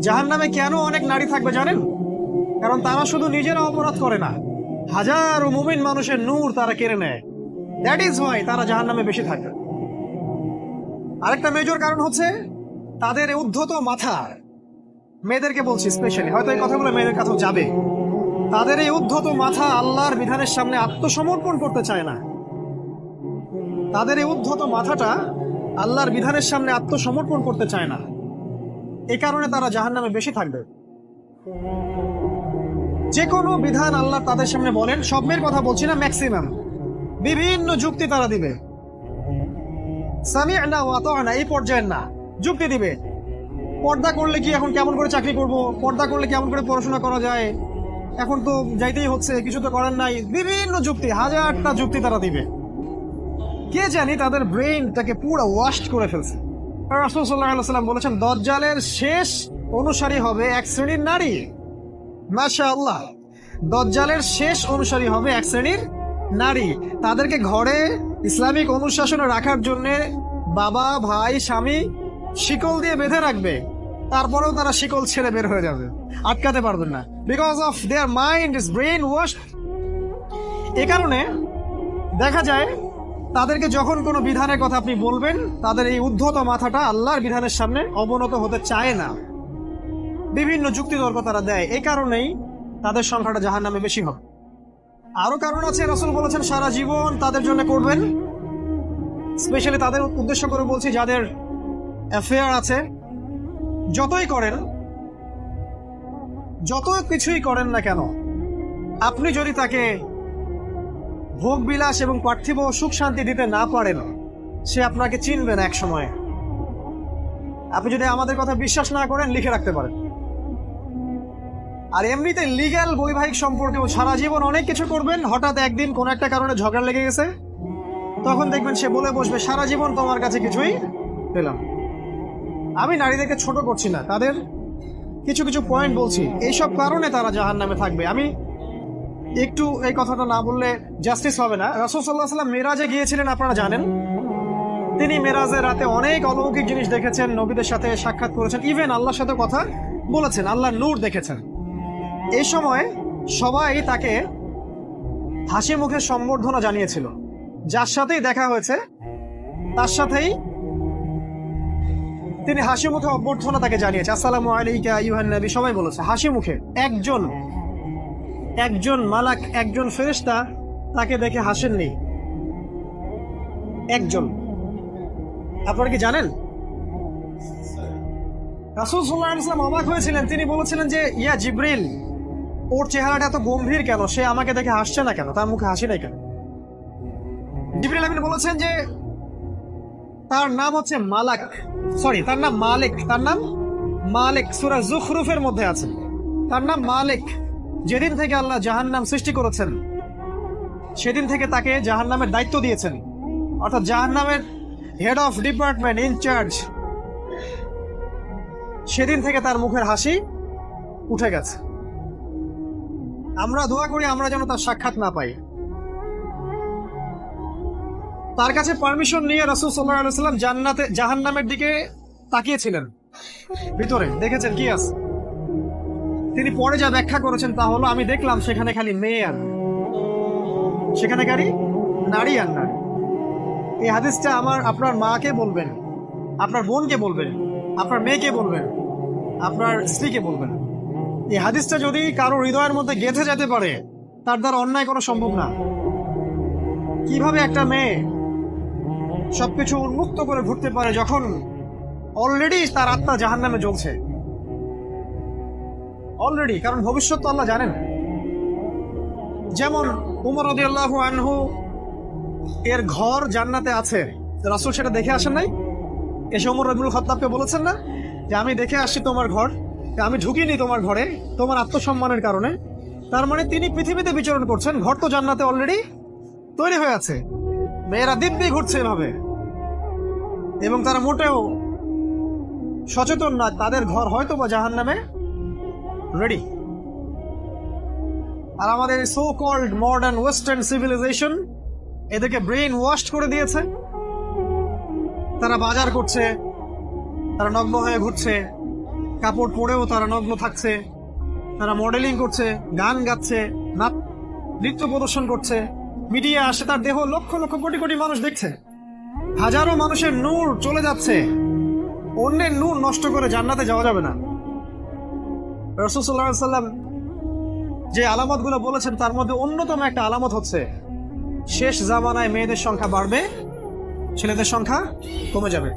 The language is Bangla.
জাহান্নামে কেন অনেক নারী থাকবে জানেন? কারণ তারা শুধু নিজেরা অপরাধ করে না, হাজারো মুমিন মানুষের নূর তারা কেড়ে নেয়। দ্যাট ইজ ওয়াই তারা জাহান্নামে বেশি থাকে। আরেকটা মেজর কারণ হচ্ছে তাদের এই উদ্ধত মাথা। মেয়েদেরকে বলছি স্পেশালি, হয়তো এই কথাগুলো মেয়েদের কাছেও যাবে। তাদের এই উদ্ধত মাথা আল্লাহর বিধানের সামনে আত্মসমর্পণ করতে চায় না। তাদের এই উদ্ধত মাথাটা আল্লাহর বিধানের সামনে আত্মসমর্পণ করতে চায় না। এই কারণে তারা জাহান্নামে বেশি থাকবে। যে কোনো বিধান আল্লাহ তাদের সামনে বলেন, সব মেয়ের কথা বলছি না, ম্যাক্সিমাম বিভিন্ন যুক্তি তারা দিবে। সামি'না ওয়া আতা'না এই পর্যায়ের না, যুক্তি দিবে। পর্দা করলে কি এখন কেমন করে চাকরি করব, পর্দা করলে কেমন করে পড়াশোনা করা যায়, এখন তো যাইতেই হচ্ছে, কিছু তো করার নাই, বিভিন্ন যুক্তি, হাজারটা যুক্তি তারা দিবে। কে জানি তাদের ব্রেইনটাকে পুরো ওয়াশড করে ফেলছে। রাসূল সাল্লাল্লাহু আলাইহি ওয়াসাল্লাম বলেছেন, দাজ্জালের শেষ অনুসারী হবে এক শ্রেণীর নারী। মাশাআল্লাহ, দাজ্জালের শেষ অনুসারী হবে এক শ্রেণীর নারী। তাদেরকে ঘরে ইসলামিক অনুশাসনে রাখার জন্য বাবা, ভাই, স্বামী শিকল দিয়ে বেঁধে রাখবে, তারপরেও তারা শিকল ছেড়ে বের হয়ে যাবে, আটকাতে পারবেন না, because of their mind is brain wash. এ কারণে দেখা যায় তাদেরকে যখন কোনো বিধানের কথা আপনি বলবেন, তাদের এই উদ্ধত মাথাটা আল্লাহর বিধানের সামনে অবনত হতে চায় না, বিভিন্ন যুক্তিতর্ক তারা দেয়। এই কারণেই তাদের সংখ্যাটা জাহান্নামে বেশি হবে। আরো কারণ আছে, রাসূল বলেছেন সারা জীবন তাদের জন্য করবেন। স্পেশালি তাদের উদ্দেশ্য করে বলছি, যাদের অ্যাফেয়ার আছে, যতই করেন, যত কিছুই করেন না কেন, আপনি যদি তাকে ভোগ বিলাস এবং পার্থিব সুখ শান্তি দিতে না পারেন, সে আপনাকে চিনবে না এক সময়। আপনি যদি আমাদের কথা বিশ্বাস না করেন, লিখে রাখতে পারেন। আর এমনিতে লিগ্যাল বৈবাহিক সম্পর্কেও সারা জীবন অনেক কিছু করবেন, হঠাৎ একদিন কোনো একটা কারণে ঝগড়া লেগে গেছে, তখন দেখবেন সে বলে বসবে, সারা জীবন তোমার কাছে কিছুই পেলাম। আমি নারীদেরকে ছোট করছি না, তাদের কিছু কিছু পয়েন্ট বলছি, এইসব কারণে তারা জাহান্নামে থাকবে। আমি একটু এই কথাটা না বললে জাস্টিস হবে না। রাসূল সাল্লাল্লাহু আলাইহি ওয়াসাল্লাম মেরাজে গিয়েছিলেন, আপনারা জানেন। তিনি মেরাজের রাতে অনেক অলৌকিক জিনিস দেখেছেন, নবীদের সাথে সাক্ষাৎ করেছেন, ইভেন আল্লাহর সাথে কথা বলেছেন, আল্লাহর নূর দেখেছেন। এই সময় সবাই তাকে হাসি মুখে সম্বর্ধনা জানিয়েছিল। যার সাথেই দেখা হয়েছে তার সাথেই তিনি হাসি মুখে অভ্যর্থনা তাকে জানিয়েছে, আসসালামু আলাইকা আইয়ুহান নবী, সবাই বলেছে হাসি মুখে। একজন মালাক, একজন ফেরেশতা তাকে দেখে হাসেননি, একজন। আপনারা কি জানেন? রাসূল সাল্লাল্লাহু আলাইহি ওয়াসাল্লাম অবাক হয়েছিলেন। তিনি বলেছিলেন যে, ইয়া জিবরিল, ওর চেহারাটা এত গম্ভীর কেন, সে আমাকে দেখে হাসছে না কেন, তার মুখে হাসি নাই কেন? জিবরিল আমিন বলেছেন যে তার নাম হচ্ছে মালাক, সরি তার নাম মালিক, তার নাম মালিক, সূরা যুখরুফের মধ্যে আছে, তার নাম মালিক। যেদিন থেকে আল্লাহ জাহান্নাম সৃষ্টি করেছেন, সেদিন থেকে তাকে জাহান্নামের দায়িত্ব দিয়েছেন, অর্থাৎ জাহান্নামের হেড অফ ডিপার্টমেন্ট, ইনচার্জ। সেদিন থেকে তার মুখের হাসি উঠে গেছে। আমরা দোয়া করি আমরা যেন তার সাক্ষাৎ না পাই। তার কাছে পারমিশন নিয়ে রাসূল সাল্লাল্লাহু আলাইহি ওয়াসাল্লাম জাহান্নামের দিকে তাকিয়েছিলেন, ভিতরে দেখেছেন কি আছে। তিনি পরে যা ব্যাখ্যা করেছেন তা হলো, আমি দেখলাম সেখানে খালি মেয়ে আর সেখানে খালি নারী আর নারী। এই হাদিসটা আপনার মাকে বলবেন, আপনার বোনকে বলবেন, আপনার মেয়েকে বলবেন, আপনার স্ত্রীকে বলবেন। এই হাদিসটা যদি কারো হৃদয়ের মধ্যে গেঁথে যেতে পারে, তার দ্বারা অন্যায় করা সম্ভব না। কিভাবে একটা মেয়ে সবকিছু উন্মুক্ত করে ঘুরতে পারে যখন অলরেডি তার আত্মা জাহান্নামে জ্বলছে, অলরেডি, কারণ ভবিষ্যৎ তো আল্লাহ জানেন। যেমন উমর রাদিয়াল্লাহু আনহু এর ঘর জান্নাতে আছে, রাসূল সেটা দেখে আসেন নাই? এসে ওমর ইবনুল খাত্তাবকে বলেছেন না যে আমি দেখে আসছি তোমার ঘর, আমি ঢুকিনি তোমার ঘরে তোমার আত্মসম্মানের কারণে। তার মানে তিনি পৃথিবীতে বিচরণ করছেন, ঘর তো জান্নাতে অলরেডি তৈরি হয়ে আছে। মেয়েরা দিব্যি ঘুরছে এভাবে, এবং তারা মোটেও সচেতন না তাদের ঘর হয়তো বা জাহান্নামে রেডি। আর আমাদের so called modern western civilisation এদেরকে ব্রেইন ওয়াশ করে দিয়েছে। তারা বাজার করছে, তারা নগ্ন হয়ে ঘুরছে, কাপড় পরেও তারা নগ্ন থাকছে, তারা মডেলিং করছে, গান গাচ্ছে, নৃত্য প্রদর্শন করছে, মিডিয়া আসে, তার দেহ লক্ষ লক্ষ কোটি কোটি মানুষ দেখছে। হাজারো মানুষের নূর চলে যাচ্ছে, অন্যের নূর নষ্ট করে জান্নাতে যাওয়া যাবে না। রাসূল সাল্লাল্লাহু আলাইহি ওয়াসাল্লাম যে আলামতগুলো বলেছেন তার মধ্যে অন্যতম একটা আলামত হচ্ছে শেষ জামানায় মেয়েদের সংখ্যা বাড়বে, ছেলেদের সংখ্যা কমে যাবে।